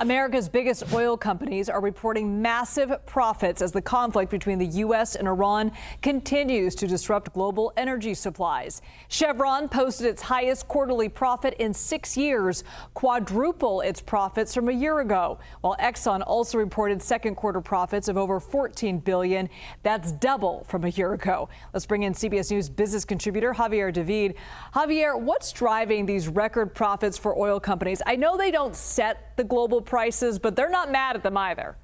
America's biggest oil companies are reporting massive profits as the conflict between the U.S. and Iran continues to disrupt global energy supplies. Chevron posted its highest quarterly profit in 6 years, quadruple its profits from a year ago, while Exxon also reported second quarter profits of over $14 billion. That's double from a year ago. Let's bring in CBS News business contributor Javier David. Javier, what's driving these record profits for oil companies? I know they don't set the global prices, but they're not mad at them either.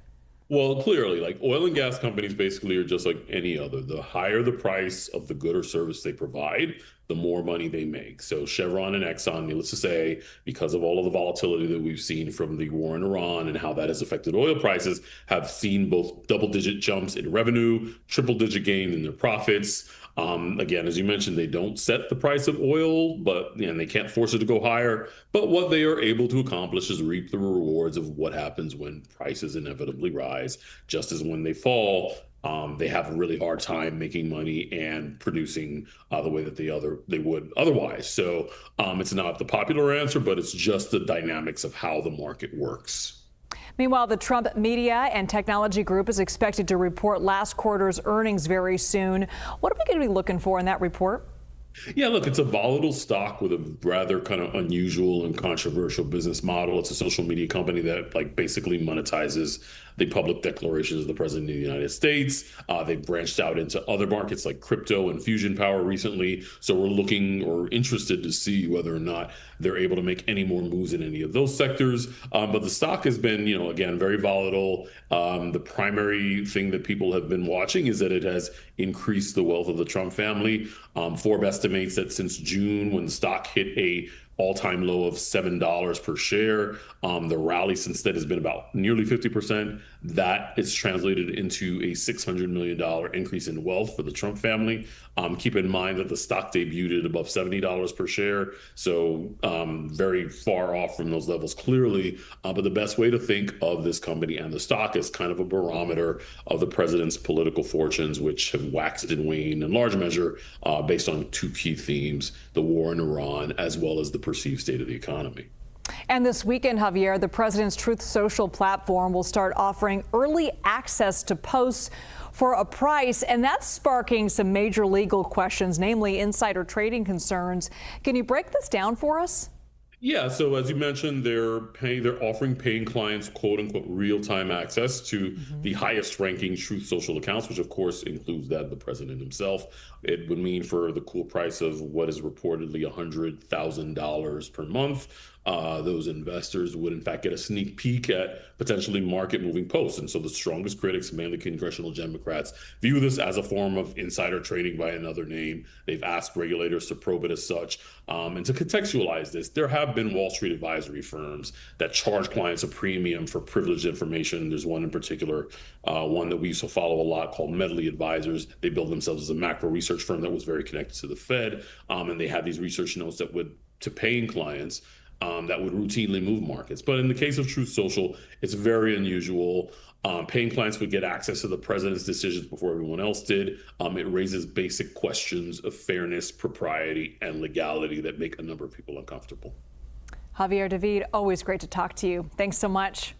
Well, clearly, like oil and gas companies basically are just like any other. The higher the price of the good or service they provide, the more money they make. So Chevron and Exxon, needless to say, because of all of the volatility that we've seen from the war in Iran and how that has affected oil prices, have seen both double-digit jumps in revenue, triple-digit gain in their profits. Again, as you mentioned, they don't set the price of oil, and they can't force it to go higher. But what they are able to accomplish is reap the rewards of what happens when prices inevitably rise, just as when they fall. They have a really hard time making money and producing the way that they would otherwise. So it's not the popular answer, but it's just the dynamics of how the market works. Meanwhile, the Trump Media and Technology Group is expected to report last quarter's earnings very soon. What are we going to be looking for in that report? Yeah, look, it's a volatile stock with a rather kind of unusual and controversial business model. It's a social media company that basically monetizes the public declarations of the president of the United States. They've branched out into other markets like crypto and fusion power recently. So we're looking or interested to see whether or not they're able to make any more moves in any of those sectors. But the stock has been, again, very volatile. The primary thing that people have been watching is that it has increased the wealth of the Trump family. Forbes estimates that since June, when the stock hit a all-time low of $7 per share. The rally since then has been about nearly 50%. That is translated into a $600 million increase in wealth for the Trump family. Keep in mind that the stock debuted at above $70 per share, so very far off from those levels clearly. But the best way to think of this company and the stock is kind of a barometer of the president's political fortunes, which have waxed and waned in large measure based on two key themes: the war in Iran, as well as the perceived state of the economy. And this weekend, Javier, the president's Truth Social platform will start offering early access to posts for a price, and that's sparking some major legal questions, namely insider trading concerns. Can you break this down for us? Yeah, so as you mentioned, they're offering paying clients quote unquote real-time access to the highest ranking Truth Social accounts, which of course includes that of the president himself. It would mean for the cool price of what is reportedly $100,000 per month, those investors would in fact get a sneak peek at potentially market moving posts. And so the strongest critics, mainly congressional Democrats, view this as a form of insider trading by another name. They've asked regulators to probe it as such. And to contextualize this, there have been Wall Street advisory firms that charge clients a premium for privileged information. There's one in particular, one that we used to follow a lot, called Medley Advisors. They build themselves as a macro research firm that was very connected to the Fed. And they had these research notes that would, to paying clients, that would routinely move markets. But in the case of Truth Social, it's very unusual. Paying clients would get access to the president's decisions before everyone else did. It raises basic questions of fairness, propriety, and legality that make a number of people uncomfortable. Javier David, always great to talk to you. Thanks so much.